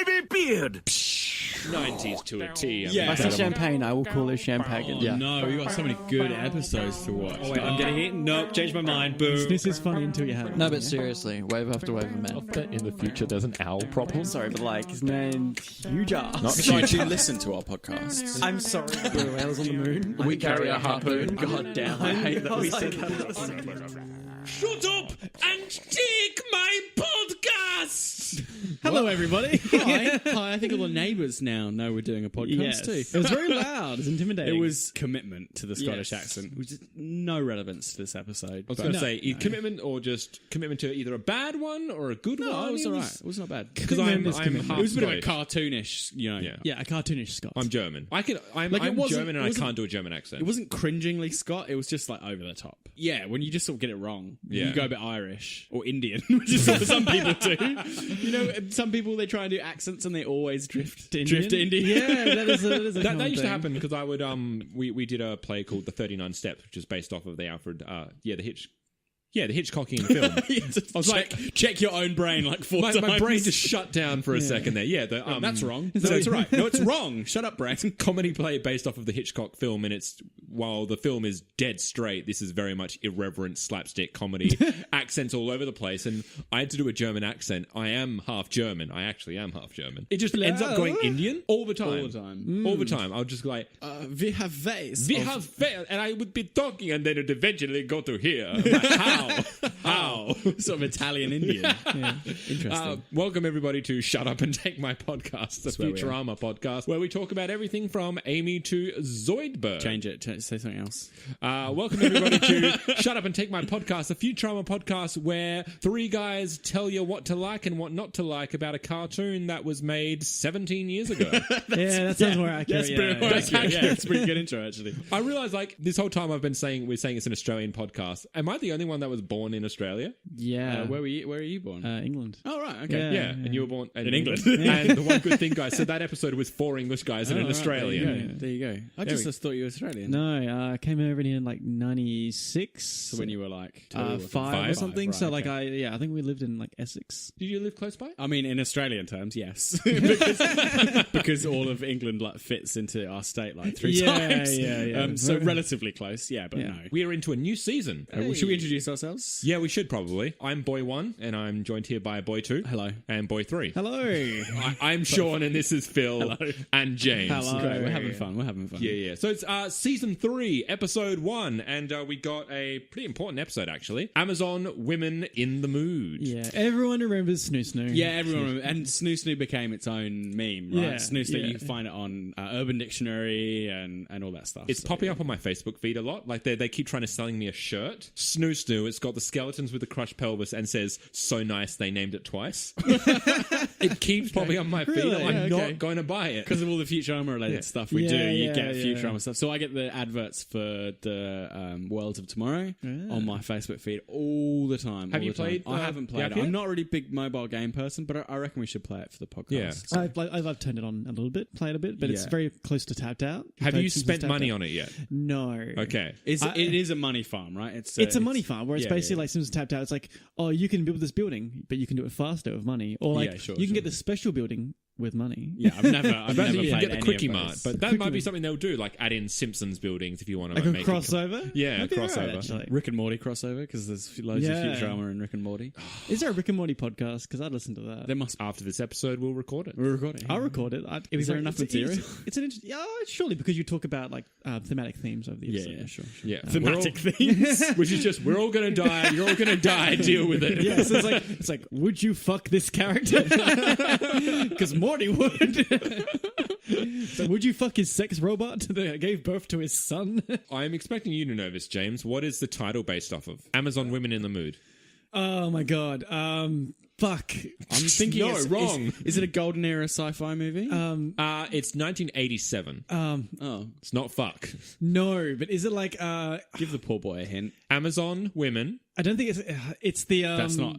wavy beard. 90s to a T. Yeah. If I see champagne, I will call it champagne. Yeah. No, we got so many good episodes to watch. Oh, wait, I'm getting it. Nope, changed my mind. Boo. This is funny until you have it. No, but seriously, wave after wave of men. In the future, there's an owl problem. Sorry, but like, his name, huge ass. Not So do you listen to our podcasts? I'm sorry. Blue whales on the moon. We carry a harpoon. God damn, I hate that we said that. Shut up and take my podcast! Hello, everybody. Hi. I think all the neighbours now know we're doing a podcast Yes. too. It was very loud. It was intimidating. It was commitment to the Scottish Yes. accent, which is no relevance to this episode. I was going to say, commitment or just commitment to either a bad one or a good one? No, it was all right. It was not bad. Because I'm commitment. half It was a bit of a Scottish. cartoonish, you know. Yeah. Yeah, a cartoonish Scot. I'm German. I'm Like, it wasn't- German and it I wasn't- can't do a German accent. It wasn't cringingly Scot, it was just like over the top. Yeah, when you just sort of get it wrong. Yeah. You go a bit Irish or Indian, which is what some people do. You know, some people they try and do accents and they always drift to Indian. Yeah, that is a That common used to thing. happen because I would we did a play called The 39 Steps, which is based off of the Alfred the Hitchcockian film. I was like, check your own brain like four times. my brain just shut down for a second there. Yeah, that's wrong. No, it's right. No, it's wrong. Shut up, brain. comedy play based off of the Hitchcock film, and it's while the film is dead straight, this is very much irreverent slapstick comedy, accents all over the place, and I had to do a German accent. I am half German. I actually am half German. It just ends up going Indian all the time. All the time. All the time. I would just go like, We have ways. we have failed, and I would be talking, and then it would eventually go to here. I'm like, how? How? sort of Italian Indian. Yeah. Interesting. Welcome everybody to Shut Up and Take My Podcast, the where we Futurama podcast, where we talk about everything from Amy to Zoidberg. Change it. Say something else. Welcome everybody to Shut Up and Take My Podcast, the Futurama podcast where three guys tell you what to like and what not to like about a cartoon that was made 17 years ago. Yeah, that sounds more accurate. That's it's a pretty good intro, actually. I realize, like, this whole time I've been saying we're saying it's an Australian podcast. Am I the only one that was born in Australia? Yeah. Where are you born? England. Oh, right. Okay. Yeah. Yeah, and you were born in England. And the one good thing, guys, so that episode was 4 English guys and an Australian. There you go. I just thought you were Australian. No, I came over here in like 96. So when you were like 2 or 5 or something. Right, so like okay. I think we lived in like Essex. Did you live close by? I mean, in Australian terms, yes, because all of England like fits into our state like 3 times. Yeah. So relatively close, but no. We are into a new season. Should we introduce ourselves? Yeah, we should probably. I'm Boy 1, and I'm joined here by Boy 2. Hello. And Boy 3. Hello. I'm Sean, and this is Phil and James. Hello. Great, we're having fun. Yeah. So it's season 3, episode 1, and we got a pretty important episode, actually. Amazon Women in the Mood. Yeah, everyone remembers Snoo Snoo. Yeah, everyone. And Snoo Snoo became its own meme, right? Yeah, Snoo Snoo, yeah. you can find it on Urban Dictionary and all that stuff. It's popping up on my Facebook feed a lot. Like, they keep trying to selling me a shirt. Snoo Snoo, it's got the skeletons with the crushed pelvis and says, so nice they named it twice. It keeps popping up my feed. Really? I'm Yeah, not going to buy it. because of all the Futurama related stuff we Yeah, do, you yeah, get yeah. Futurama stuff. So I get the adverts for the Worlds of Tomorrow on my Facebook feed all the time. Have all you the time. played, I haven't the played app it. yet? I'm not a really big mobile game person, but I reckon we should play it for the podcast. Yeah. I've turned it on a little bit, played a bit, but it's Yeah. very close to tapped out. Have Played you Simpsons spent Tapped money Out. on it yet? No. Okay. It is a money farm, right? It's a money farm where it's basically like Simpsons Tapped Out. It's like, oh, you can build this building, but you can do it faster with money. Or like, Yeah, sure, you can sure. get the special building with money. Yeah, I've never I played think you can get the any Quickie of Mart, those. but that might be something they'll do, like add in Simpsons buildings if you want to Like a make crossover? Yeah, That'd be crossover. alright, actually. Rick and Morty crossover because there's loads Yeah. of Futurama and Rick and Morty. Is there a Rick and Morty podcast? Because I'd listen to that. There must be. After this episode, we'll record it. We're recording. I'll record it. Is there enough material? It's an interesting. Yeah, surely because you talk about like thematic themes of the Yeah, episode. yeah, sure. Yeah. Thematic themes. Which is just, we're all going to die, you're all going to die, deal with it. Yeah, so it's like, would you fuck this character? Because Morty would. So would you fuck his sex robot that gave birth to his son? I'm expecting you to know this, James. What is the title based off of? Amazon Women in the Mood. Oh my god. Fuck. I'm thinking No, wrong. Is it a golden era sci-fi movie? It's 1987. oh, It's not fuck. No, but is it like give the poor boy a hint. Amazon Women I don't think it's the.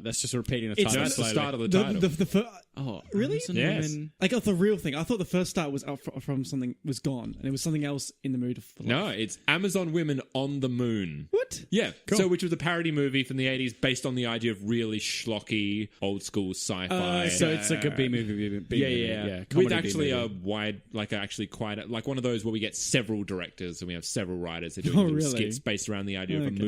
That's just repeating the it's- title. That's the slowly. start of the title. Really? Amazon Yes. Women. I got the real thing. I thought the first start was out from something was gone, and it was something else in the mood for No, life. it's Amazon Women on the Moon. What? Yeah, so which was a parody movie from the 80s based on the idea of really schlocky, old school sci-fi. So it's like a B movie. With comedy actually B a movie. wide, like actually quite like one of those where we get several directors and we have several writers. They're doing Oh, little really? skits based around the idea of a Okay.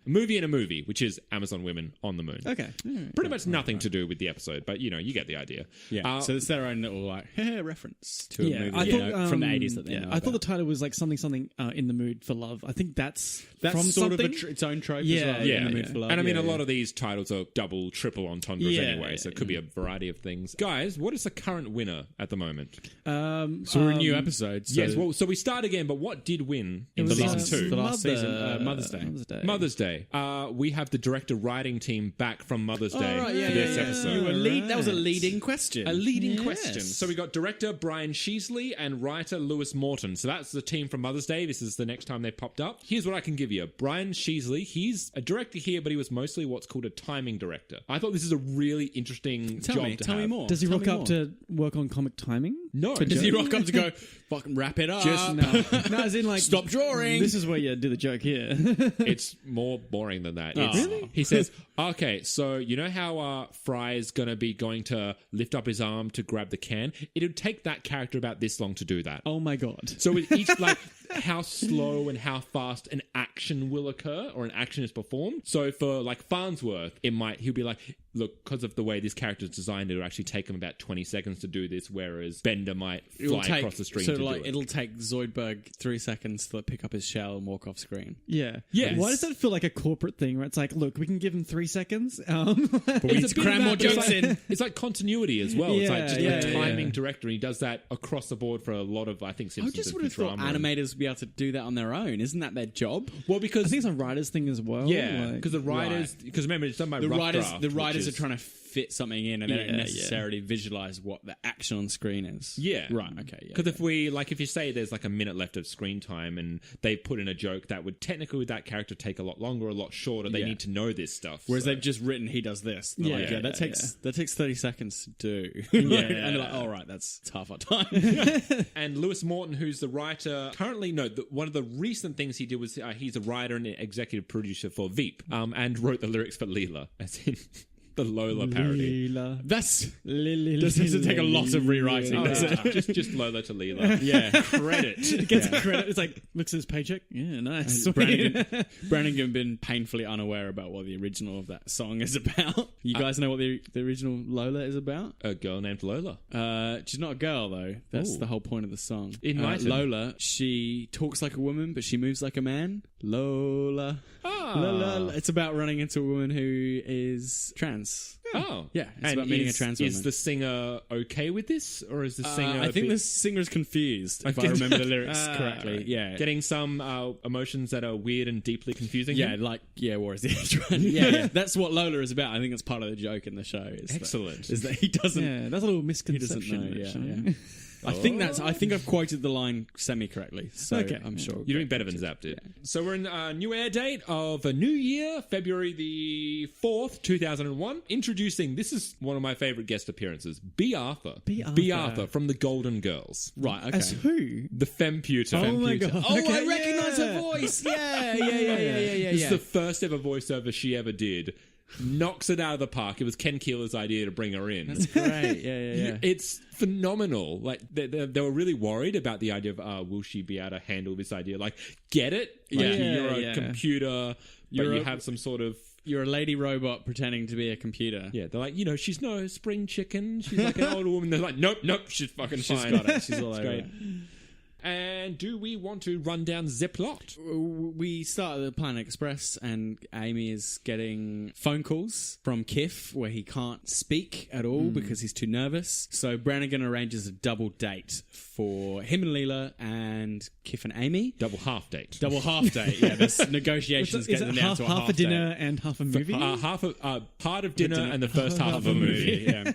movie in a movie, which is Amazon Women on the Moon. Okay. Pretty much nothing to do with the episode, but you get the idea. Yeah, so it's their own little like reference to a Yeah, movie I thought from the 80s that they know I thought the about. title was like something in the mood for love. I think that's from sort something. of its own trope Yeah, as well. Yeah, In the Mood for Love. and I mean, Yeah, a lot of these titles are double, triple entendres Yeah, anyway, so it could be a variety of things. Guys, what is the current winner at the moment? Um, So we're a new episode. So Yes, well, so we start again, but what did win in was, season 2? the last season, Mother's Day. Mother's Day. We have the director writing team back from Mother's Day for this episode. You were that was a leading question. A leading question. So we got director Brian Sheasley and writer Lewis Morton. So that's the team from Mother's Day. This is the next time they popped up. Here's what I can give you. Brian Sheasley, he's a director here, but he was mostly what's called a timing director. I thought this is a really interesting job to Tell me have. more. Does he Tell rock me up more. to work on comic timing? No. Does he rock up to go, fucking wrap it up? No, as in like Stop drawing. This is where you do the joke here. It's more boring than that. It's, Really? He says, okay, so you know how Fry's going to be going to lift up his arm to grab the can? It'd take that character about this long to do that. Oh my god. So with each, like, how slow and how fast an action will occur or an action is performed. So for, like, Farnsworth, he'll be like, look, because of the way this character is designed, it'll actually take him about 20 seconds to do this, whereas Bender might fly across the screen to do it. It'll take Zoidberg 3 seconds to pick up his shell and walk off screen. Yeah. Yes. Why does that feel like a corporate thing where it's like, look, we can give him 3 seconds? But we It's need a to bit cram of more that, but jokes it's like, in. It's like continuity as well. It's like just a timing yeah. director, and he does that across the board for a lot of, I think, I Simpsons just and would have thought Futurama and- animators would be able to do that on their own. Isn't that their job? Well, I because think it's a writer's thing as well. yeah, like- because the writers, because remember it's done by The rough writers, draft, the which writers is- are trying to fit something in, and they Yeah, don't necessarily visualize what the action on screen is. Yeah. Right. Okay. Yeah. Because if you say there's like a minute left of screen time and they put in a joke that would technically with that character take a lot longer, a lot shorter, they Yeah. need to know this stuff. Whereas so. they've just written, he does this. They're like, Yeah, that takes 30 seconds to do. Yeah. and they're like, all right, that's half our time. And Lewis Morton, who's the writer, currently, one of the recent things he did was he's a writer and executive producer for Veep, and wrote the lyrics for Leela, as in the Lola parody. Leela. That's Lily, this has to take a lot of rewriting. Oh, doesn't it? just Lola to Leela. Yeah. Credit. Gets credit. It's like, looks at his paycheck. Yeah, nice. Brannigan been painfully unaware about what the original of that song is about. You guys know what the original Lola is about? A girl named Lola. She's not a girl though. That's Ooh. the whole point of the song. Enlighten. Lola, she talks like a woman, but she moves like a man. Lola. Lola. It's about running into a woman who is trans. Oh. Yeah, it's and about meeting a trans Is woman. the singer okay with this? Or is the singer... I think the singer's confused, if I remember the lyrics correctly. right. Yeah. Getting some emotions that are weird and deeply confusing Yeah, him? War is the Age one. Yeah. That's what Lola is about. I think it's part of the joke in the show. Excellent. Is that he doesn't. Yeah, that's a little He doesn't misconception. know. Yeah, actually. yeah. I think I've quoted the line semi correctly. So Okay. I'm sure You're doing better than Zap did. So we're in a new air date of a new year, February the 4th, 2001. Introducing, this is one of my favourite guest appearances, B. Arthur. B. Arthur from the Golden Girls. Right. Okay. As who? The Femputer. Oh my god. Oh, Okay, I recognise yeah. her voice. Yeah. This is the first ever voiceover she ever did. Knocks it out of the park. It was Ken Keeler's idea to bring her in. That's great. Yeah. It's phenomenal. Like they were really worried about the idea of will she be able to handle this idea? Like, get it? Like, Yeah. you're a Yeah. computer, but you have some sort of... You're a lady robot pretending to be a computer. Yeah, they're like, she's no spring chicken. She's like an older woman. They're like, nope, she's fucking She's fine. got it. She's all It's over great. it. And do we want to run down the plot? We start at the Planet Express, and Amy is getting phone calls from Kif where he can't speak at all because he's too nervous. So Brannigan arranges a double date for him and Leela and Kif and Amy. Double half date. Double half date. Yeah, there's negotiations Is getting it them down half, to a half half a dinner date. and half a movie? Part of dinner and the first half of a movie. Yeah.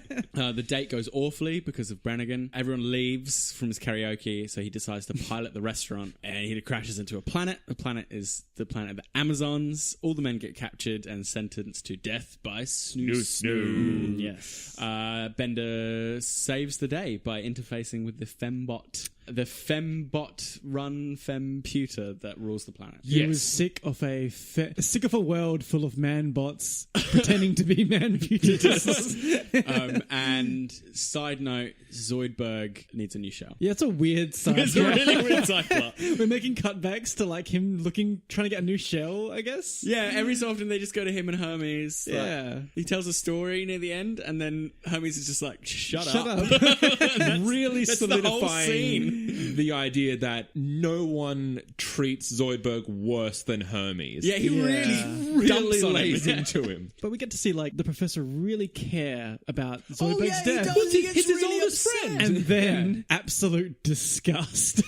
The date goes awfully because of Brannigan. Everyone leaves from his karaoke, so he decides decides to pilot the restaurant, and he crashes into a planet. The planet is the planet of the Amazons. All the men get captured and sentenced to death by snoo. Yes. Bender saves the day by interfacing with the fembot. The fembot run femputer that rules the planet. He was sick of a world full of man bots pretending to be man computers. And side note, Zoidberg needs a new shell. Yeah, it's a weird side. It's a really weird side plot. We're making cutbacks to like him trying to get a new shell, I guess. Yeah, every so often they just go to him and Hermes. Yeah. He tells a story near the end, and then Hermes is just like, shut up. Really that's the whole solidifying scene. the idea that no one treats Zoidberg worse than Hermes. Yeah, he really Really dumps on lays him. into him. But we get to see like the professor really care about Zoidberg's he death. does. He gets He's his really oldest upset. friend. And then absolute disgust.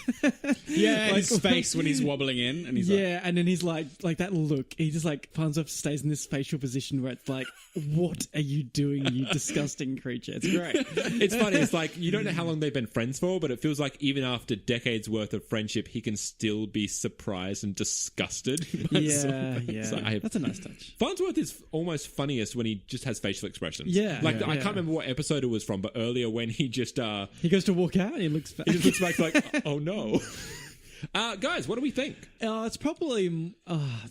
Yeah, Like- his face when he's wobbling in, and he's like, Yeah, and then he's like that look. He just like finds himself stays in this facial position where it's like, what are you doing, you disgusting creature? It's great. It's funny. It's like you don't know how long they've been friends for, but it feels like even after decades worth of friendship, he can still be surprised and disgusted. by Yeah, Zoidberg. yeah. So That's a nice touch. Farnsworth is almost funniest when he just has facial expressions. Yeah, like yeah. I can't remember what episode it was from, but earlier when he just He goes to walk out and he looks back. he just looks back like, oh no. Guys, what do we think? It's probably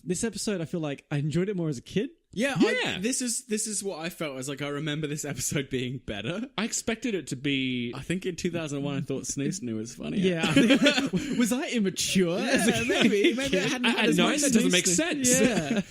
this episode. I feel like I enjoyed it more as a kid. Yeah, Yeah. this is what I felt. I was like, I remember this episode being better. I expected it to be. I think in 2001 I thought Snoo Snoo was funny. Yeah, I think, was I immature as a kid? maybe I hadn't had At as nine, much that doesn't Snoo make Snoo. sense.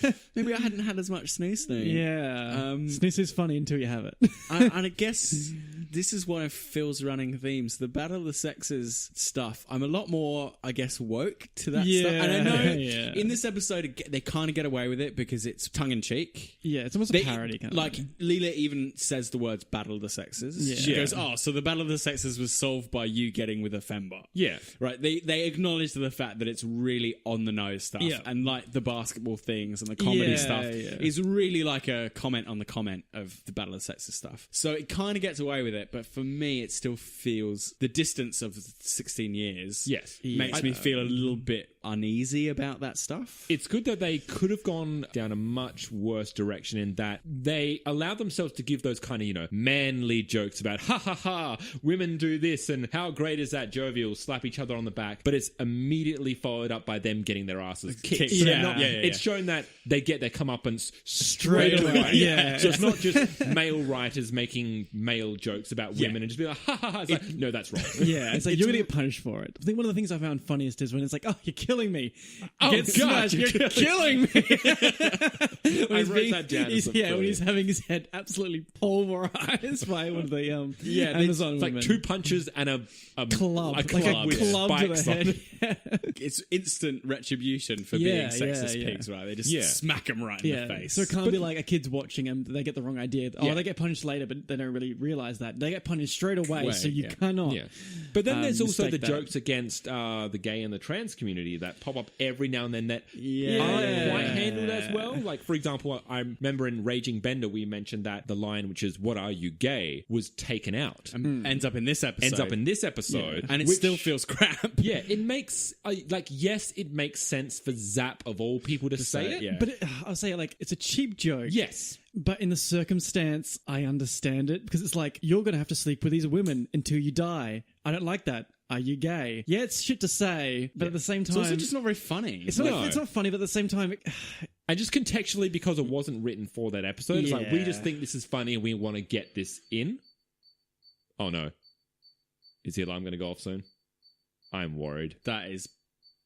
Yeah, Maybe I hadn't had as much Snoo Snoo. yeah. Snooze is funny until you have it. And I guess this is one of Phil's running themes. The Battle of the Sexes stuff. I'm a lot more, I guess, woke to that stuff. And I know yeah. in this episode they kind of get away with it because it's tongue in cheek. Yeah, it's almost a parody kind of Like thing. Leela even says the words "Battle of the Sexes." Yeah. She Yeah. goes, "Oh, so the Battle of the Sexes was solved by you getting with a fembot." Yeah. Right, they acknowledge the fact that it's really on the nose stuff, Yeah. and like the basketball things and the comedy Yeah, stuff yeah. is really like a comment on the comment of the Battle of the Sexes stuff. So it kind of gets away with it, but for me, it still feels the distance of 16 years. Yes. makes me feel a little bit uneasy about that stuff. It's good that they could have gone down a much worse direction in that they allow themselves to give those kind of, manly jokes about, ha ha ha, women do this and how great is that, jovial, slap each other on the back. But it's immediately followed up by them getting their asses kicked. So they're Yeah. not- Yeah. It's shown that they get their comeuppance straight away. Yeah. So it's not just male writers making male jokes about women and just be like, ha ha ha. It's like, no, that's wrong. Yeah, it's like you're gonna get punished for it. I think one of the things I found funniest is when it's like, "Oh, you're killing me! Oh, Get God, smashed! you're You're killing me!" I wrote that down as a when brilliant. he's having his head absolutely pulverized by one of the Amazon It's like women. two punches and a club, a like club a with club to the spikes on head. it. It's instant retribution for Yeah, being sexist yeah. pigs, right? They just Yeah. smack them right in Yeah, the face. so it can't be like a kid's watching them. They get the wrong idea. Oh, Yeah. they get punished later, but they don't really realize that they get punished straight away. So you yeah. cannot. Yeah. But then there's also the mistake that. jokes against the gay and the trans community that pop up every now and then that Yeah. aren't quite handled as well. Like, for example, I remember in Raging Bender, we mentioned that the line, which is, "What are you, gay?" was taken out. ends up in this episode. Ends up in this episode. and it which- still feels crap. Yeah, it makes, yes, it makes sense for Zap of all people to say it. yeah. But I'll say it's a cheap joke. Yes. But in the circumstance, I understand it because it's like you're going to have to sleep with these women until you die. I don't like that. Are you gay? Yeah, it's shit to say, but at the same It's time, also just not very funny. it's not. No. It's not funny, but at the same time, And just contextually, because it wasn't written for that episode, it's like, we Yeah. just think this is funny and we want to get this in. Oh no. Is the alarm going to go off soon? I'm worried. That is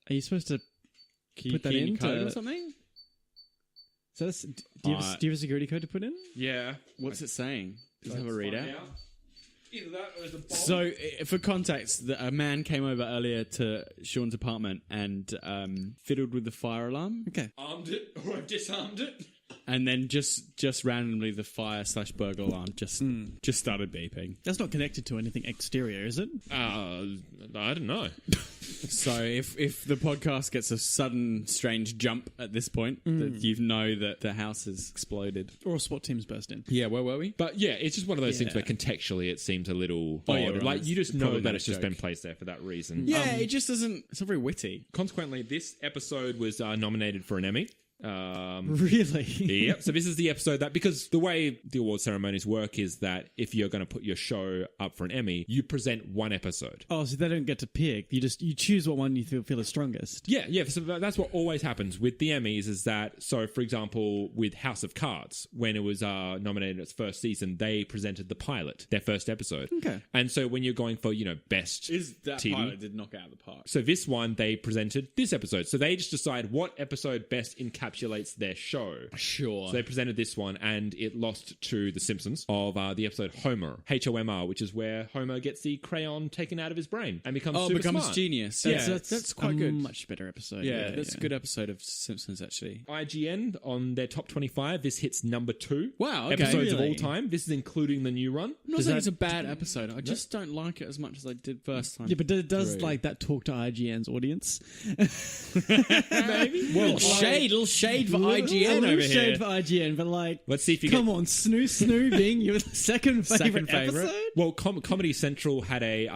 are you supposed to put that key in code to- or something. So do you have a security code to put in? Yeah. What's it saying? Does it have a readout? Either that or the bomb. So, for context, a man came over earlier to Sean's apartment and fiddled with the fire alarm, Okay. Armed it, or I've disarmed it. and then just randomly the fire/burglar alarm just started beeping. That's not connected to anything exterior, is it? I don't know. So if the podcast gets a sudden strange jump at this point, that you know that the house has exploded. Or a SWAT team's burst in. Yeah, where were we? But yeah, it's just one of those things Yeah. where contextually it seems a little Oh, odd. yeah, right. Like you just know that Problematic it's just joke. been placed there for that reason. Yeah, it just doesn't. It's not very witty. Consequently, this episode was nominated for an Emmy. Really? Yep. So this is the episode that, because the way the award ceremonies work is that if you're going to put your show up for an Emmy, you present one episode. Oh, so they don't get to pick. You choose what one you feel is strongest. Yeah. So that's what always happens with the Emmys is that, so for example, with House of Cards, when it was nominated its first season, they presented the pilot, their first episode. Okay. And so when you're going for, best That TV. pilot did knock out of the park. So this one, they presented this episode. So they just decide what episode best encapsulates their show. Sure. So they presented this one, and it lost to The Simpsons of the episode Homer, H-O-M-R, which is where Homer gets the crayon taken out of his brain and becomes super becomes smart. genius. Yeah, That's quite a good. much better episode. Yeah, that's a good episode of Simpsons, actually. IGN, on their top 25, this hits number 2. Wow, okay. Episodes of Really? all time. This is including the new run. I'm not saying it's a bad episode. I just don't like it as much as I did first time. Yeah, but it does through. like that talk to IGN's audience. Maybe. Well, little shade for IGN a little over shade here. for IGN, but like, Let's see if you come get... on, Snoo being your second favorite favourite. episode. Well, Comedy Central had a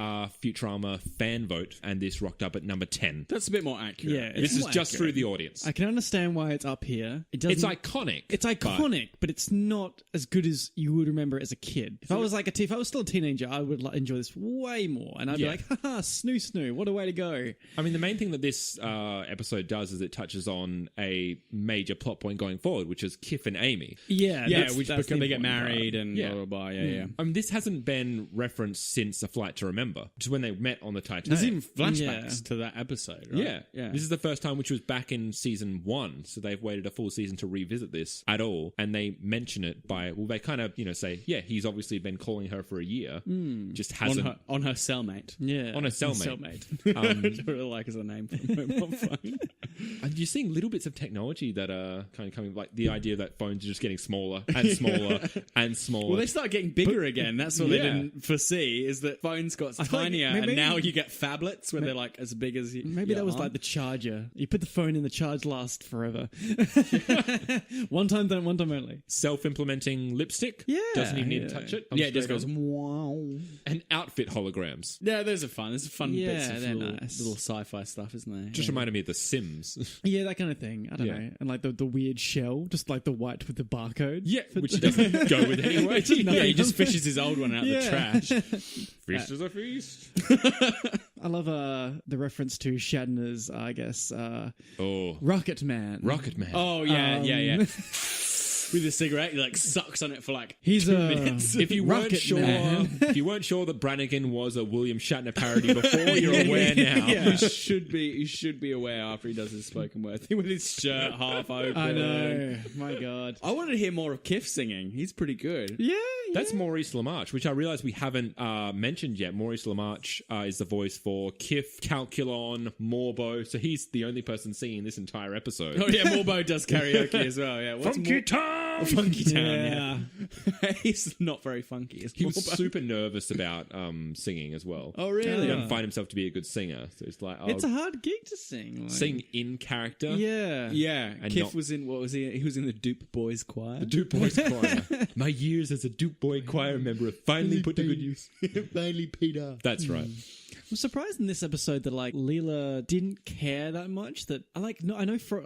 Futurama fan vote, and this rocked up at number 10. That's a bit more accurate. Yeah, This is more just accurate. through the audience. I can understand why it's up here. It doesn't. It's iconic. It's iconic, but it's not as good as you would remember as a kid. If I was if I was still a teenager, I would enjoy this way more, and I'd Yeah. be like, "Haha, snoo, what a way to go!" I mean, the main thing that this episode does is it touches on a major plot point going forward, which is Kif and Amy. Yeah, Yeah, that's- which that's because the they get important part. married and Yeah. blah, blah, blah. Yeah. I mean, this hasn't been referenced since A Flight to Remember, which is when they met on the Titanic. There's even flashbacks Yeah. to that episode, right? Yeah. This is the first time, which was back in season 1, so they've waited a full season to revisit this at all, and they mention it they kind of, say, yeah, he's obviously been calling her for a year, just hasn't. on her cellmate. Yeah, On a cellmate. Which I really like as a name for a mobile phone. And you're seeing little bits of technology that are kind of coming, like the idea that phones are just getting smaller and smaller and smaller. Well, they start getting bigger again. That's what they Yeah. didn't foresee, is that phones got feel like tinier, maybe- and now you get phablets where they're like as big as you. Maybe your that was arm. like the charger. You put the phone in, the charge lasts forever. One time only. Self-implementing lipstick. Yeah, Doesn't even need yeah. to touch it. Yeah, it just Straight goes on. Wow. And outfit holograms. Yeah, those are fun. There's fun Yeah, bits of they're little, nice. little sci-fi stuff, isn't there? Just reminded me of The Sims. Yeah, that kind of thing. I don't Yeah. know. And like the weird shell, just like the white with the barcode. Yeah, which he doesn't go with anyway. It's just Yeah, nothing he just on fishes his old one out of the Yeah. trash. Feast is a feast. I love the reference to Shatner's, I guess, Oh, Rocket Man. Rocket Man. Oh yeah, yeah. With a cigarette, he like sucks on it for like He's 2 a minutes. If you weren't Rocket sure, Man. if you weren't sure that Brannigan was a William Shatner parody before, you're aware now. You should be aware after he does his spoken word thing with his shirt half open. I know. My God. I wanted to hear more of Kif singing. He's pretty good. Yeah. That's Maurice LaMarche, which I realize we haven't mentioned yet. Maurice LaMarche is the voice for Kif, Calculon, Morbo. So he's the only person singing this entire episode. Oh yeah, Morbo does karaoke as well. Yeah, what's Funky Town! Funky Town. Yeah. Yeah. He's not very funky. Is He was Morbo? super nervous about singing as well. Oh really? He doesn't find himself to be a good singer. So it's like, It's a hard gig to sing. Like, sing in character. Yeah. Yeah, And Kif not- was in what was he? He was in the Dupe Boys choir. The Duke Boys Choir. My years as a Duke Boy choir member have finally put to good use. Finally, Peter. That's right. I'm surprised in this episode that like Leela didn't care that much. That I know for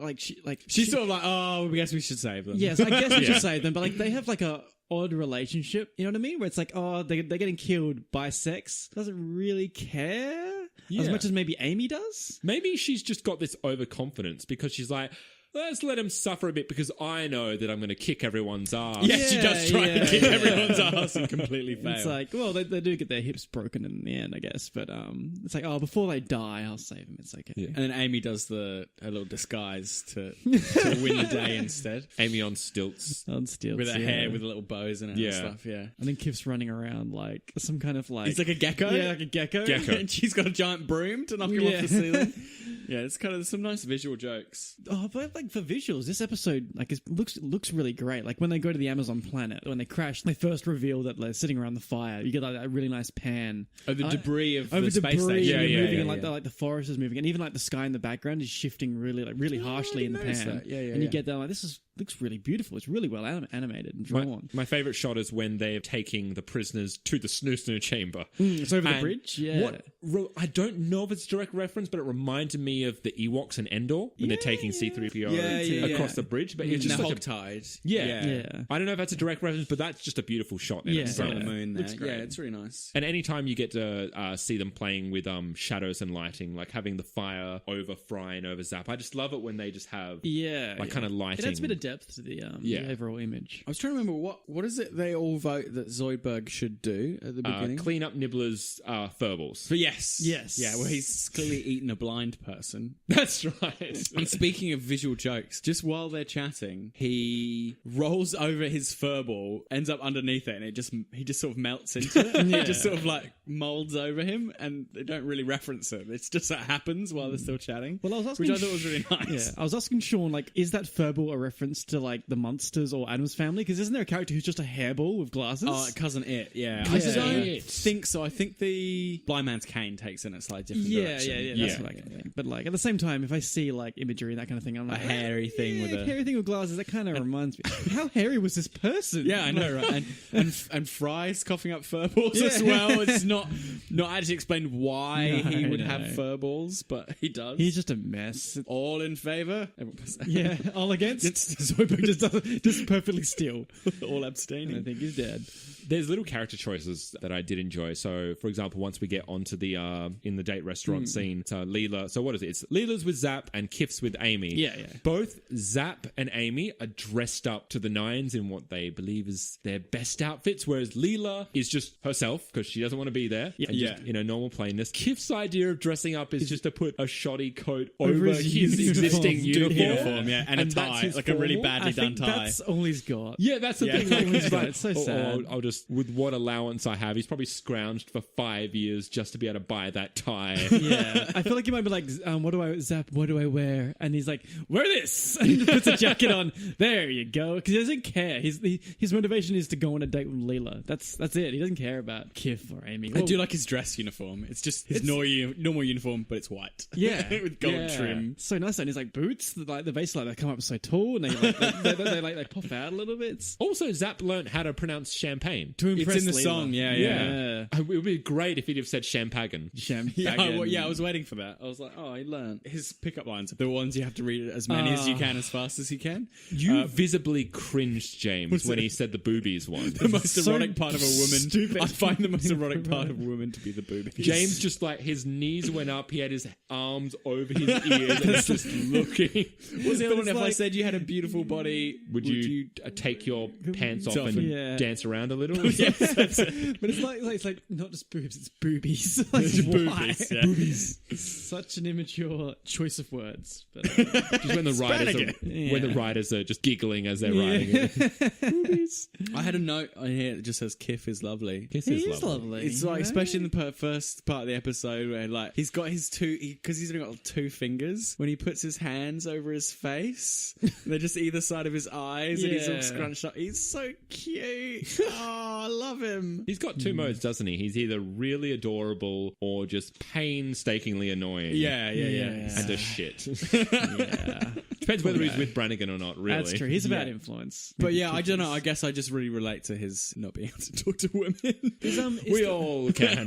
She's sort of like, oh, we guess we should save them. yes, I guess we should save them, but like they have like a odd relationship. You know what I mean? Where it's like, oh, they're getting killed by sex. Doesn't really care as Yeah. much as maybe Amy does. Maybe she's just got this overconfidence because she's like, let's let him suffer a bit because I know that I'm going to kick everyone's ass. Yeah, she does try Yeah, to kick yeah. everyone's ass and completely fail. It's like, well, they do get their hips broken in the end, I guess. But it's like, oh, before they die, I'll save them. It's okay. Yeah. and then Amy does her little disguise to win the day instead. Amy on stilts. On stilts, With her yeah. hair with little bows in it Yeah. and stuff, yeah. And then Kif's running around like some kind of like He's like a gecko. yeah, like a gecko. Gecko. And she's got a giant broom to knock him Yeah. off the ceiling. Yeah, it's kind of some nice visual jokes. Oh, but like for visuals, this episode like looks really great. Like when they go to the Amazon planet, when they crash, they first reveal that they're sitting around the fire. You get like that really nice pan Over the debris of over the space debris, station. and Yeah, moving, yeah, and like the forest is moving, and even like the sky in the background is shifting really harshly in the noticed pan. that. Yeah, and you yeah. get that like looks really beautiful. It's really well animated and drawn. My favorite shot is when they're taking the prisoners to the snoo chamber. It's over the And bridge. Yeah. I don't know if it's a direct reference, but it reminded me of the Ewoks and Endor when they're taking C-3PO across the bridge. But it's In just the such hogtied. Yeah. I don't know if that's a direct reference, but that's just a beautiful shot. In Yeah. itself. On the moon there. Looks great. Yeah, it's really nice. And anytime you get to see them playing with shadows and lighting, like having the fire over Fry and over Zap, I just love it when they just have kind of lighting. It adds a bit of depth to the overall image. I was trying to remember what is it they all vote that Zoidberg should do at the beginning? clean up Nibbler's furballs. But yes. Yes. Yeah, well, he's clearly eaten a blind person. That's right. And speaking of visual jokes, just while they're chatting, he rolls over his furball, ends up underneath it, and he just sort of melts into it. It just sort of like molds over him, and they don't really reference it. It's just that happens while they're still chatting. Well, I was asking, which I thought was really nice. Yeah, I was asking Sean, like, is that furball a reference to like the Munsters or Addams Family? Because isn't there a character who's just a hairball with glasses? Cousin It, yeah. Yeah. I don't It. think so. I think the Blind Man's Cane takes in a slightly different direction. That's what I can think. But like at the same time, if I see like imagery and that kind of thing, I'm like hairy thing with a- hairy thing with glasses. That kind of reminds me. How hairy was this person? Yeah, I know, right? And Fry's coughing up furballs as Yeah. well. It's not actually explained why he would No. have furballs, but he does. He's just a mess. all in favour. Yeah, all against. Zoidberg just perfectly still. all I abstaining. think he's dead. There's little character choices that I did enjoy. So, for example, once we get onto the in the date restaurant scene, it's Leela. So what is it? It's Leela's with Zap and Kif's with Amy. Yeah. Both Zap and Amy are dressed up to the nines in what they believe is their best outfits, whereas Leela is just herself because she doesn't want to be there. And just, normal plainness. Kif's idea of dressing up is just to put a shoddy coat over his existing uniform. Yeah, and a that's tie, his like a really formal. badly I think done tie. that's all he's got. Yeah, that's the thing. Like, he's like, It's so sad. I'll just, with what allowance I have, he's probably scrounged for 5 years just to be able to buy that tie. Yeah, I feel like he might be like, what do I wear? And he's like, wear this, and he puts a jacket on. There you go, because he doesn't care. His motivation is to go on a date with Leela. That's it. He doesn't care about Kif or Amy. I do like his dress uniform. It's just his normal uniform, but it's white. Yeah, with gold trim. So nice. And he's like boots, like the base, like they come up so tall, and they they pop out a little bit. It's Also, Zap learnt how to pronounce champagne. to It's impress in the Leela. song, yeah. It would be great if he'd have said champagne. I was waiting for that. I was like, I learned. His pickup lines are the ones you have to read as many as you can, as fast as you can. You visibly cringed, James, when he said the boobies one. The most So erotic part of a woman. stupid. I find the most erotic part of a woman to be the boobies. James just like his knees went up, he had his arms over his ears and was just looking. What's the other one? If I like- said you had a beautiful body, Would you take your pants off and Yeah. dance around a little? But it's like not just boobs, it's boobies. Like, why? boobies, yeah. Boobies. Such an immature choice of words. But Just when the writers are just giggling as they're writing it. I had a note on here that just says Kif is lovely. Kiss he is is lovely. lovely. It's like, especially in the first part of the episode where like he's got his because he's only got 2 fingers. When he puts his hands over his face, they're just either side of his eyes, and he's all Yeah. scrunched up. He's so cute. Oh, I love him. He's got 2 modes, doesn't he? He's either really adorable or just painstakingly annoying. Yeah. And a shit. Yeah. Depends whether he's with Brannigan or not, really. That's true. He's about influence. But yeah, I don't know. I guess I just really relate to his not being able to talk to women. Is We all can.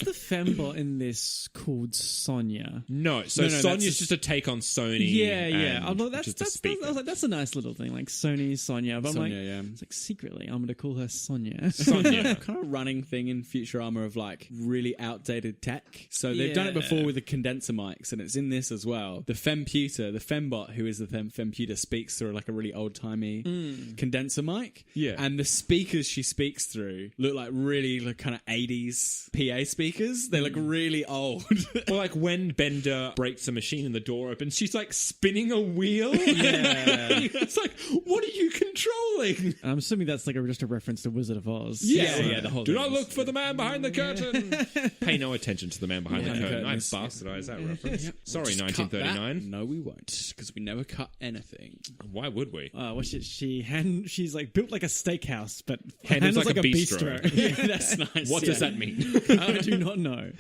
the fembot in this called Sonia? No, so that's Sonya's just a take on Sony. Yeah. and Although that's just a I speaker. was like, that's a nice little thing, like Sony, Sonia. But Sonia, I'm like, yeah. it's like secretly, I'm going to call her Sonia. Sonya. Kind of running thing in Futurama of like really outdated tech. So they've done it before with the condenser mics, and it's in this as well. The femputer, the fembot, who who is the Femputer, speaks through like a really old-timey condenser mic. Yeah. And the speakers she speaks through look like really like kind of 80s PA speakers. They look really old. Or like when Bender breaks a machine and the door opens, she's like spinning a wheel. Yeah. It's like, what are you controlling? I'm assuming that's like just a reference to Wizard of Oz. Yeah, the whole Do thing not is- look for the man behind the curtain. Pay no attention to the man behind the Behind the curtain. I curtains. bastardized that reference. Sorry, Just cut that. 1939. No, we won't, because we never cut anything. Why would we? What's it? She's like built like a steakhouse, but Handles handles like like a a bistro. bistro. Yeah, that's nice. What does that mean? I do not know.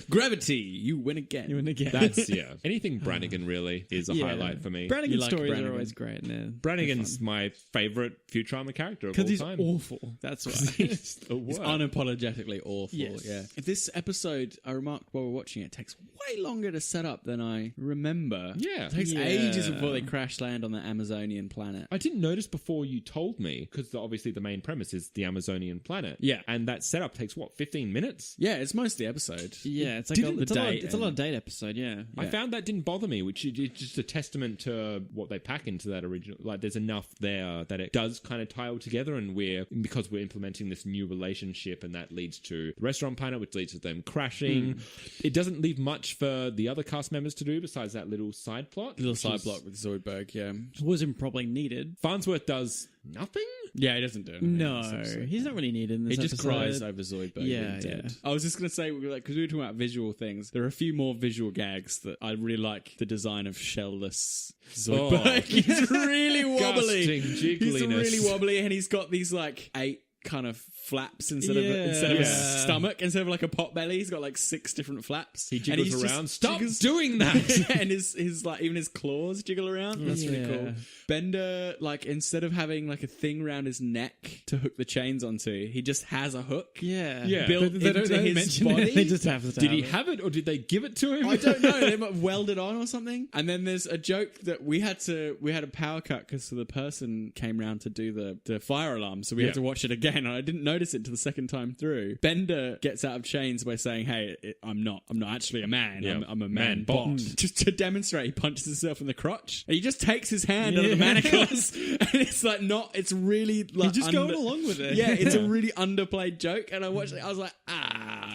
Gravity, you win again. You win again. That's, yeah. Anything Brannigan really is a Yeah. highlight for me. Brannigan's You like stories Brannigan. are always great. Brannigan's my favourite Futurama character of all because he's time. awful. That's why. He's the It's worst. unapologetically awful. Yes. Yeah. This episode, I remarked while we're watching it, takes way longer to set up than I remember. Yeah. It takes Yeah. ages before they crash land on the Amazonian planet. I didn't notice before you told me, because obviously the main premise is the Amazonian planet. Yeah. And that setup takes, 15 minutes? Yeah, it's most of the episode. Yeah, it's like Didn't it's the a lot. date It's a lot of and- date episode. Yeah. I found that didn't bother me, which is just a testament to what they pack into that original. Like, there's enough there that it does kind of tie all together, and because we're implementing this new relationship, and that leads to the restaurant planet, which leads to them crashing. It doesn't leave much for the other cast members to do besides that little side plot. Little which side is- block with Zoidberg, yeah. Wasn't probably needed. Farnsworth does nothing. Yeah, he doesn't do anything. No, in this episode. he's not really needed in this He just episode. cries over Zoidberg Yeah, being dead. yeah. I was just going to say, because we were talking about visual things, there are a few more visual gags that I really like the design of shellless Zoidberg. Oh. He's really wobbly. Disgusting He's jiggliness. really wobbly, and he's got these like 8 kind of flaps instead of Yeah. a Yeah. stomach. Instead of like a pot belly, he's got like 6 different flaps. He And jiggles he's just around. Stop jiggles- doing that. and his like even his claws jiggle around. That's really Yeah. cool. Bender, like, instead of having like a thing around his neck to hook the chains onto, he just has a hook. Yeah, Yeah. Built But they don't into his mention body. it. They just have to. Did he have it, or did they give it to him? I don't know. They might have welded on or something. And then there's a joke that we had a power cut because the person came round to do the fire alarm, so we Yeah. had to watch it again. And I didn't notice it till the second time through. Bender gets out of chains by saying, "Hey, I'm not actually a man. Yeah. I'm a Man man bot." bot." Just to demonstrate, he punches himself in the crotch. And he just takes his hand out of the manacles, and it's like it's really like He's just going along with it. Yeah, it's a really underplayed joke, and I watched it. I was like,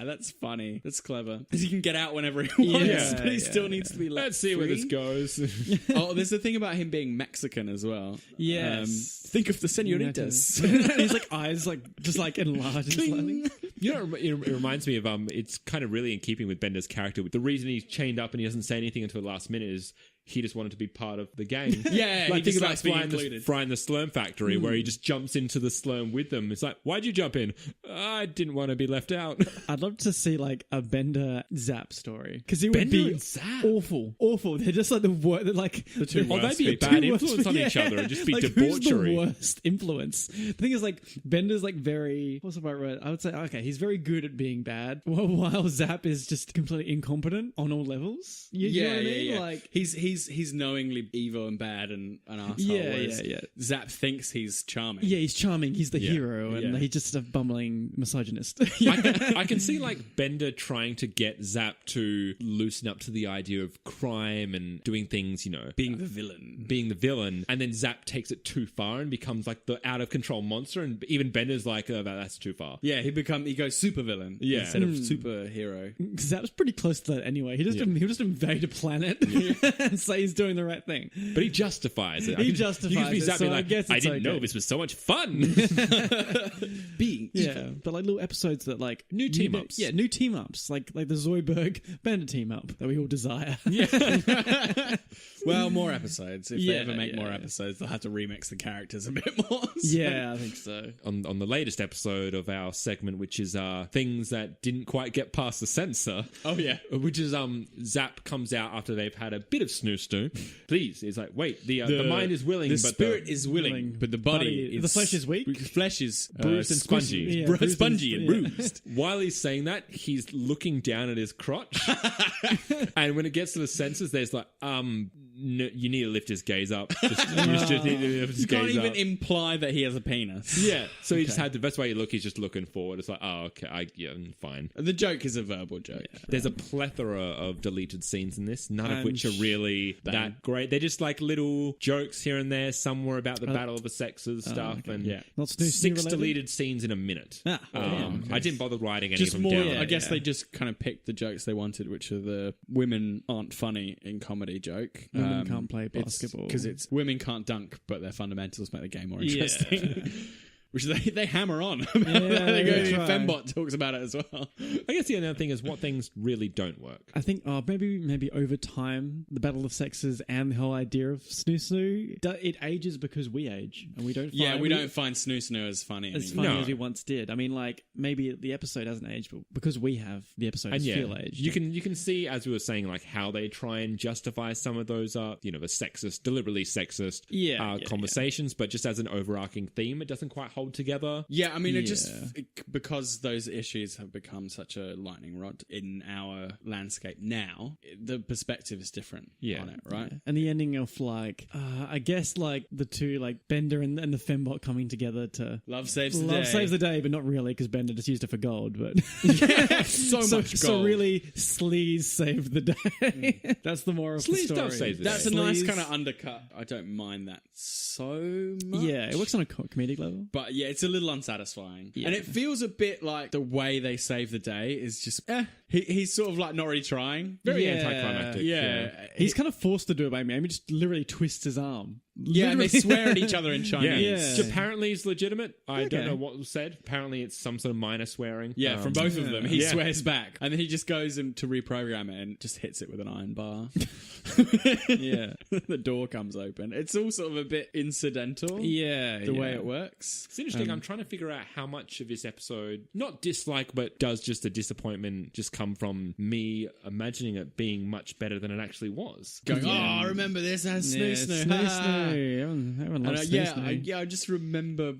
that's funny. That's clever. Because he can get out whenever he wants, Yeah, but he yeah. still needs to be let Let's see where this free. goes. Oh, there's the thing about him being Mexican as well. Yes. Think of the senoritas. And his like eyes like just like enlarged slightly. You know, it reminds me of it's kind of really in keeping with Bender's character. The reason he's chained up and he doesn't say anything until the last minute is he just wanted to be part of the gang. Yeah, he like think just about likes being frying included. the Slurm factory where he just jumps into the Slurm with them. It's like, why'd you jump in? I didn't want to be left out. I'd love to see like a Bender Zap story because it would Bender be and Zap? awful. They're just like the worst. Like the two Well, worst they'd be a people. bad two worst influence on people. each other and just be like, debauchery. Who's the worst influence? The thing is, like, Bender's like very. What's the right word? I would say, okay, he's very good at being bad, while Zap is just completely incompetent on all levels. You know what I mean? Like, he's knowingly evil and bad and an asshole. Yeah, whereas yeah. Zap thinks he's charming. yeah, he's charming. He's the Yeah, hero, and yeah. he's just a bumbling misogynist. I can see like Bender trying to get Zap to loosen up to the idea of crime and doing things, you know, being the villain. being the villain, and then Zap takes it too far and becomes like the out of control monster, and even Bender's like, that's too far. Yeah, he goes super villain instead of superhero. Zap's pretty close to that anyway. He'll just invade a planet and say he's doing the right thing. But he justifies it. He justifies you can be it, Zap so being I like, guess I it's didn't know okay. this was so much fun. Being Yeah, but like little episodes that like New team-ups. Yeah, new team ups like the Zoidberg Bender team up that we all desire. well, more episodes. If they Yeah, ever make yeah, more yeah. episodes, they'll have to remix the characters a bit more. So- Yeah, I think so. on the latest episode of our segment, which is things that didn't quite get past the censor. Oh yeah. Which is Zap comes out after they've had a bit of snoo. Please, it's like, wait, the mind is willing, The but spirit is willing, willing, but the body body- is the flesh is weak? The flesh is Bruised and spongy. Yeah, Bru- bruised spongy and and- yeah. bruised. While he's saying that, he's looking down at his crotch, and when it gets to the censors, there's like, you need to lift his gaze up. You just need to lift his You can't gaze even up. imply that he has a penis. Yeah, so he just had the best way you look. He's just looking forward. It's like, oh, okay, fine. The joke is a verbal joke. There's a plethora of deleted scenes in this, none of And which are really bang. that great. They're just like little jokes here and there. Some were about the battle of the sexes stuff, okay. and Yeah. Not snoo-snoo 6 related? deleted scenes in a minute. Ah, I didn't bother writing any Just of them more, down. I guess they just kind of picked the jokes they wanted, which are the women aren't funny in comedy joke. Women can't play basketball. Because it's women can't dunk, but their fundamentals make the game more Yeah. interesting. Which they hammer on. Yeah, They go, they try. Fembot talks about it as well. I guess the other thing is what things really don't work. I think maybe over time, the battle of sexes and the whole idea of snoo it ages because we age and we don't. Yeah, find, we don't find Snoo Snoo as funny as anymore. funny No. as we once did. I mean, like maybe the episode hasn't aged, but because we have, the episode And yeah, feel aged. you can see, as we were saying, like how they try and justify some of those, the sexist, deliberately sexist conversations, but just as an overarching theme, it doesn't quite hold together. Yeah, I mean, because those issues have become such a lightning rod in our landscape now, the perspective is different on it, right? And the ending of like, I guess like the two, like Bender and the Fembot coming together to Love saves the Love day. saves the day, but not really because Bender just used it for gold. But so much gold. So really, Sleaze saved the day. That's the moral of the Sleaze story. does save the That's day. a nice Sleaze- kind of undercut. I don't mind that so much. Yeah, it works on a comedic level. But yeah, it's a little unsatisfying. Yeah. And it feels a bit like the way they save the day is just, he's sort of like not really trying. Very Yeah. anticlimactic. Yeah. He's kind of forced to do it by me. I mean, just literally twists his arm. Yeah, and they Literally. swear at each other in Chinese. Yeah. Which apparently is legitimate. I don't Okay. know what was said. Apparently it's some sort of minor swearing. Yeah, from both of them. He Yeah. swears back. And then he just goes in to reprogram it and just hits it with an iron bar. Yeah. The door comes open. It's all sort of a bit incidental. Yeah. The way it works. It's interesting. I'm trying to figure out how much of this episode, not dislike, but does just a disappointment just come from me imagining it being much better than it actually was. Going, oh, remember this has Snoo Snoo. Snoo ha." Snoo. Everyone And, loves Snoo Snoo. I just remember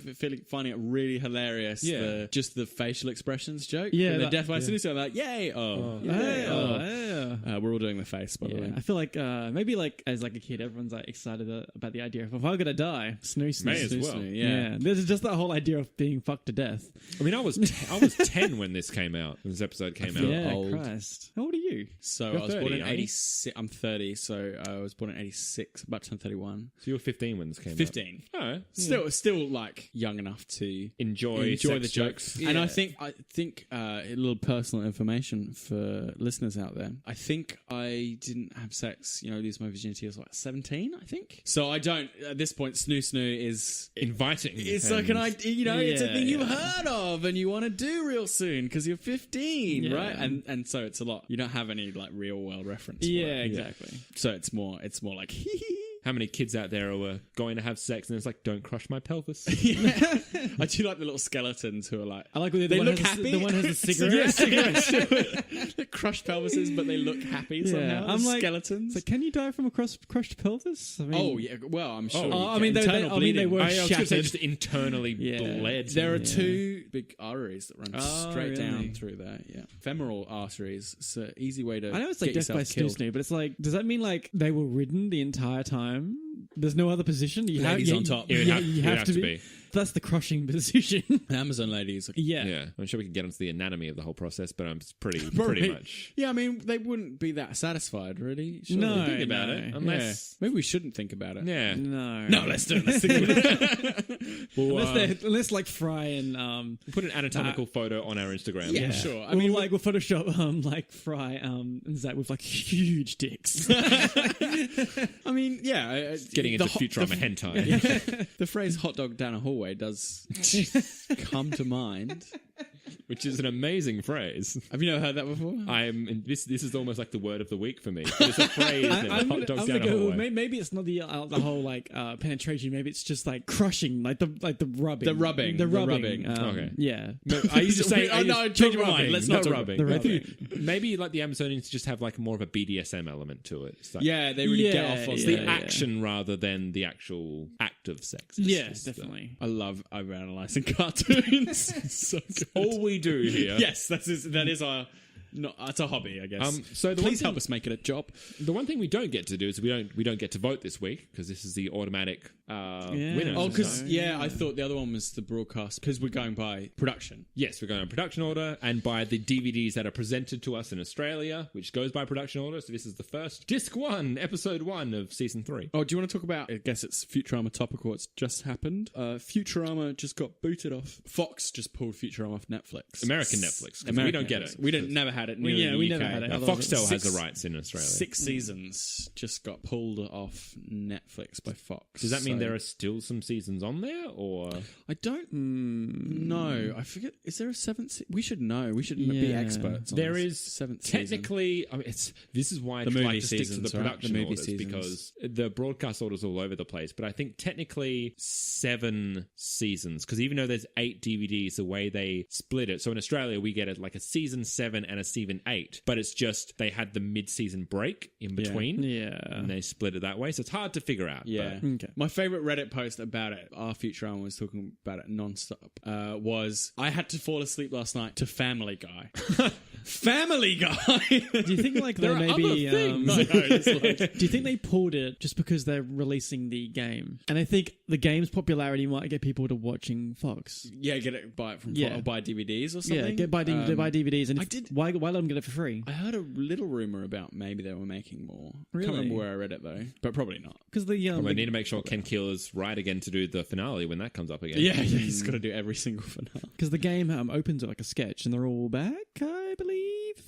finding it really hilarious. Yeah. Just the facial expressions joke. Yeah, When they're that- death by Snoo Snoo. I'm like, yay! Oh, Hey, yay! yeah. We're all doing the face, by the Yeah, way. I feel like maybe like as like a kid, everyone's like excited about the idea of if I'm gonna die, Snoo Snoo. May as Snoo well. Snoo, Yeah, there's just that whole idea of being fucked to death. I mean, I was 10 when this came out. When this episode came out. Yeah, old. Christ. How old are you? So You're I was 30, born in aren't you? 86. I'm 30, so I was born in 86, about to turn 31. So you were 15 when this came 15. out. Oh, Still like young enough to enjoy the sex jokes. And I think a little personal information for listeners out there. I think I didn't have sex, lose my virginity. I was like 17, I think. So I don't. At this point, Snoo Snoo is. Inviting. It's like an and- idea, it's a Yeah, thing you've yeah. heard of and you want to do real soon because you're 15, Yeah. right? And so it's a lot. You don't have any like real world reference. for Yeah, it. exactly. So it's more like hee hee. How many kids out there are going to have sex and it's like, don't crush my pelvis? I do like the little skeletons who are like. I like when They one look has happy. The one has the cigarette. They're crushed pelvises, but they look happy somehow. I'm like skeletons. It's like, can you die from a crushed pelvis? I mean, Oh yeah, well I'm sure. Oh, you I get mean, they internal bleeding. were I was going to say shattered. just internally Yeah. bled. There are two big arteries that run Oh, straight down really? through there. Yeah, femoral arteries. It's an easy way to. I know it's like get death by yourself killed. Snoo Snoo, but it's like, does that mean like they were ridden the entire time? There's no other position. You Ladies on top. It would have- you it would have to be. That's the crushing position. The Amazon ladies. yeah. Yeah, I'm sure we can get onto the anatomy of the whole process, but I'm pretty Probably. much. Yeah, I mean they wouldn't be that satisfied, really. Surely. No, Think about no. it, unless Maybe we shouldn't think about it. yeah. No. No, let's do it. Let's think about it. Unless like Fry and Put an anatomical photo on our Instagram. Yeah, sure. I mean, like we'll Photoshop like Fry and Zach with like huge dicks. I mean, yeah. Getting into Futurama hentai, The phrase "hot dog down a hallway" does come to mind. which is an amazing phrase. Have you never heard that before? This is almost like the word of the week for me. It's a phrase. I'm hot dog gonna down a go. hallway. Maybe it's not the whole like penetration. Maybe it's just like crushing, like the rubbing, The rubbing. the The rubbing. rubbing. Okay. Yeah. I used to say, Oh, no, change my mind. Let's not talk rubbing. about the I think maybe like the Amazonians just have like more of a BDSM element to it. It's like Yeah, they really get Yeah, off on it's yeah, the yeah. action rather than the actual act of sex. It's Yeah, just, definitely. I love overanalyzing cartoons. So good. all we do here. Yes, that is our No, it's a hobby, I guess. So the one Please help thing- us make it a job. The one thing we don't get to do is we don't get to vote this week because this is the automatic winner. Oh, because I thought the other one was the broadcast because we're going by production. Yes, we're going on production order and by the DVDs that are presented to us in Australia, which goes by production order. So this is the first Disc 1, Episode 1 of Season 3. Oh, do you want to talk about? I guess it's Futurama topical. It's just happened. Futurama just got booted off. Fox just pulled Futurama off Netflix. American Netflix. 'Cause we don't get it. We never had it. Well, near yeah, the we UK. never had it. Foxtel has Six- the rights in Australia. 6 seasons just got pulled off Netflix by Fox. Does that mean So- there are still some seasons on there, or I don't know. I forget. Is there a 7th? We should know. We should be Yeah. experts. On there this is 7th season. technically? I mean, this is why I The like movie to stick to seasons, the right? production The movie orders seasons. because the broadcast orders all over the place. But I think technically 7 seasons because even though there's 8 DVDs, the way they split it. So in Australia, we get it like a season 7 and a season 8, but it's just they had the mid-season break in between. Yeah. And they split it that way, so it's hard to figure out. Yeah. but- Okay. My favorite Reddit post about it, our Futurama was talking about it nonstop, was I had to fall asleep last night to Family Guy. Family Guy! Do you think like There they are maybe other things. I know, it's like- do you think they pulled it just because they're releasing the game? And I think the game's popularity might get people to watching Fox. yeah, get it, buy it from Yeah. or buy DVDs or something. Yeah, buy DVDs. And I if, did- why let them get it for free? I heard a little rumor about maybe they were making more. Really? Can't remember where I read it though, but probably not. Because the Well, I need to make sure Ken Keeler's right again to do the finale when that comes up again. Yeah, he's got to do every single finale. because the game opens with like a sketch and they're all back, I believe.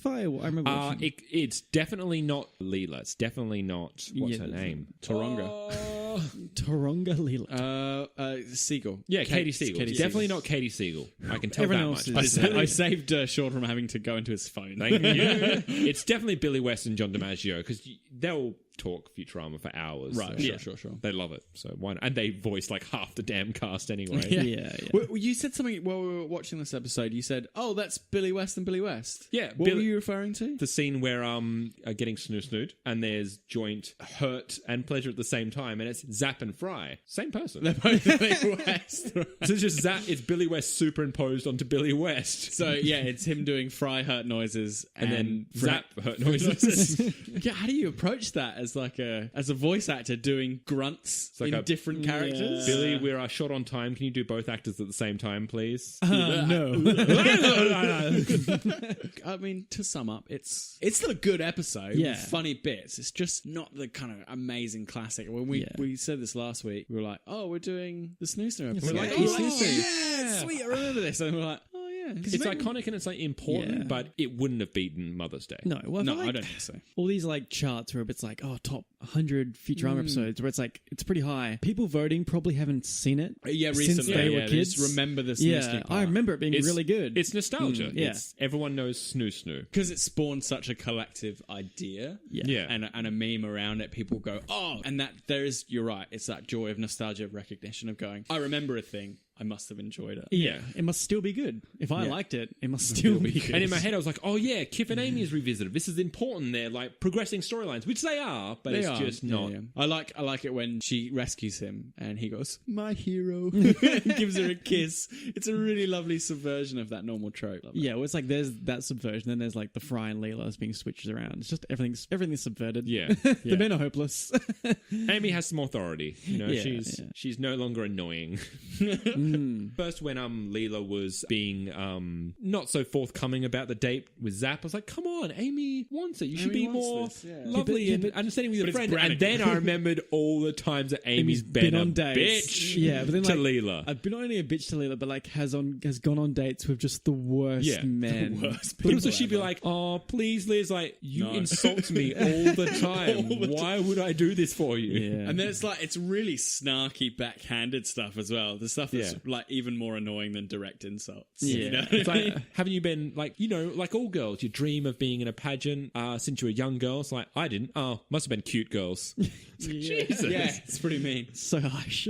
I remember. watching- It's definitely not Leela. It's definitely not. What's her name? Taronga. Taronga Leela. Siegel. Yeah, Katie Siegel. Katie It's definitely not Katie Siegel. I can tell Everyone that else much. is- But it's I saved Sean from having to go into his phone. Thank you. It's definitely Billy West and John DiMaggio because they'll talk Futurama for hours. Right, so sure. They love it. So why not? And they voice like half the damn cast anyway. yeah. Well, you said something while we were watching this episode. You said, "Oh, that's Billy West and Billy West." Yeah, What Billy- were you referring to? The scene where getting snood and there's joint hurt and pleasure at the same time, and it's Zap and Fry, same person. They're both Billy West. So it's just Zap. It's Billy West superimposed onto Billy West, So yeah, it's him doing Fry hurt noises and then Fry- Zap hurt noises. Yeah, how do you approach that as a voice actor doing grunts like in a- different characters? Billy, we're short on time. Can you do both actors at the same time, please? No. I mean, to sum up, it's still a good episode. Yeah. With funny bits. It's just not the kind of amazing classic. When Yeah. we said this last week, we were like, "Oh, we're doing the Snoo Snoo episode." We're like, "Oh, "Oh, yeah, sweet, I remember this." And we're like, "Oh yeah." It's iconic and it's like important, Yeah. but it wouldn't have beaten Mother's Day. No, well, No, feel I like don't think so. all these like charts where it's like, oh, top 100 Futurama episodes, where it's like it's pretty high. People voting probably haven't seen it. Yeah, since recently. they were They kids. just remember the Snoo Yeah, Snoo part. I remember it being It's- really good. It's nostalgia. yeah. Everyone knows Snoo Snoo. because it spawned such a collective idea. Yeah. And a meme around it, people go, "Oh," and that there is. You're right. It's that joy of nostalgia, of recognition, of going, "I remember a thing. I must have enjoyed it." yeah, it must still be good. If I Yeah. liked it, it must still be good. And in my head, I was like, "Oh yeah, Kif and Amy is revisited. This is important. They're like progressing storylines, which they are, but They it's are. just Yeah, not." yeah. I like it when she rescues him and he goes, "My hero," and gives her a kiss. It's a really lovely subversion of that normal trope. Love it. Yeah, well, it's like there's that subversion, then there's like the Fry and Leela's being switched around. It's just everything's subverted. Yeah. The men are hopeless. Amy has some authority. You know, Yeah, she's no longer annoying. First, when Leela was being not so forthcoming about the date with Zap, I was like, "Come on, Amy wants it. You should Amy be more wants this, yeah. lovely Yeah, and but- understanding with your it's friend." Brannigan. And then I remembered all the times that Amy's been on a dates. bitch. Yeah, but then, to like, Leela. I've been not only a bitch to Leela, but like has gone on dates with just the worst Yeah, the men. worst But also people she'd be ever. like, "Oh, please, Liz, like you No. insult me all the time. Why would I do this for you?" Yeah. And then it's really snarky, backhanded stuff as well. The stuff that's Yeah. like even more annoying than direct insults. Yeah. You know? It's like, haven't you been like, like all girls, you dream of being in a pageant since you were young girls? Like, I didn't. Oh, must have been cute girls. Jesus. Yeah, it's pretty mean. so harsh.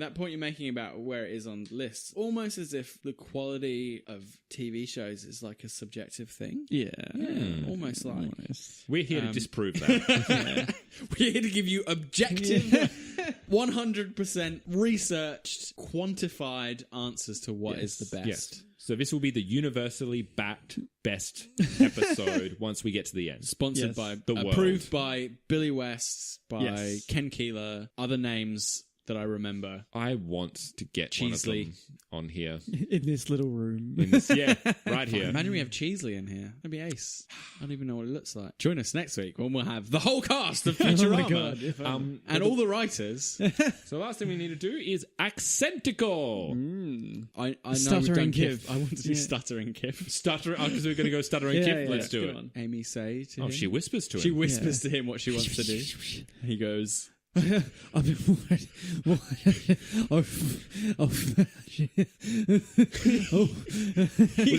That point you're making about where it is on lists, almost as if the quality of TV shows is like a subjective thing. yeah. Almost like. We're here to disprove that. We're here to give you objective, 100% researched, quantified answers to what is the best. Yes. So this will be the universally backed best episode once we get to the end. Sponsored Yes. by, The world. approved by Billy West, by Yes. Ken Keeler, other names that I remember. I want to get one of Cheesley. them on here. In this little room. Yeah, right here. Imagine we have Cheesley in here. That'd be ace. I don't even know what it looks like. Join us next week when we'll have the whole cast of Futurama. Oh my god. And all the writers. So the last thing we need to do is Accentical. I know Stuttering we've done Kif. Kif. I want to do Yeah. Stuttering Kif. Stutter, because we're going to go stuttering Yeah, Kif. yeah, Let's yeah. do Good it. one. Amy say to Oh, him. she whispers to him. She whispers to him what she wants to do. He goes, Oh, you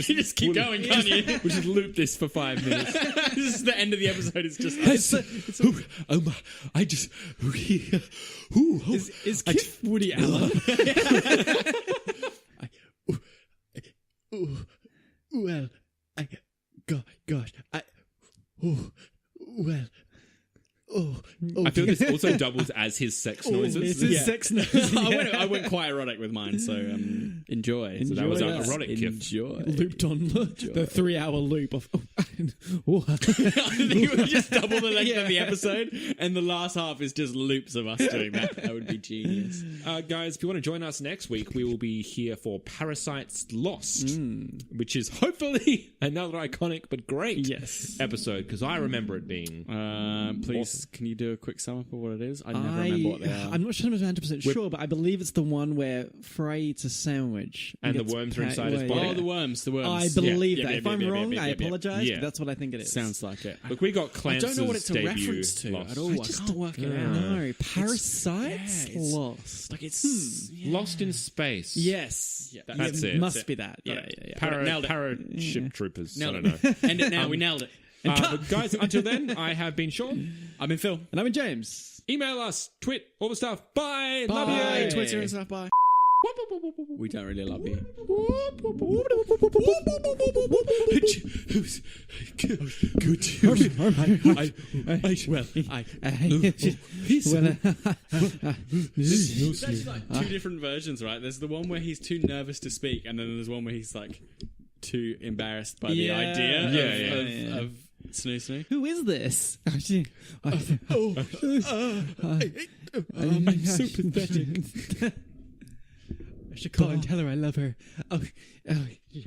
can just keep going, can't you? We'll just loop this for 5 minutes. This is the end of the episode. It's just I just. is Kif Woody Allen? Well, I feel this also doubles as his sex noises. This is sex noise. I went quite erotic with mine, so enjoy. So that was our Enjoy erotic Kif. Enjoy. Looped on the 3-hour loop of. Oh, I think we just double the length of the episode, and the last half is just loops of us doing that. That would be genius. Guys, if you want to join us next week, we will be here for Parasites Lost, which is hopefully another iconic but great Yes. episode, because I remember it being. Please, can you do a quick sum up of what it is? I never remember what they are. I'm not 100% sure, but I believe it's the one where Fry eats a sandwich. And the gets worms are packed inside his away. body. Oh, the worms. I believe Yeah, that. yeah, If yeah, I'm yeah, wrong, yeah, I yeah, apologize, yeah. but that's what I think it is. Sounds like it. Look, we got I Clance's don't know what it's a debut reference to Lost. at all. I can't work it out. No, Parasites Yeah, it's- Lost. Like it's Lost in Space. Yes. Yeah, That's it. Must be that. Yeah, yeah. Nailed it. Paraship troopers. I Nailed don't know. it. End it now. We nailed it. But guys, until then, I have been Sean. I'm in Phil. And I'm in James. Email us, twit, all the stuff. Bye. Love Bye. you. Twitter and stuff. Bye. We don't really love you. There's actually like two different versions, right? There's the one where he's too nervous to speak, and then there's one where he's like too embarrassed by the Yeah. idea Yeah, of Snoo Snoo. Who is this? I'm so pathetic. I should call and tell her I love her. Oh, yeah.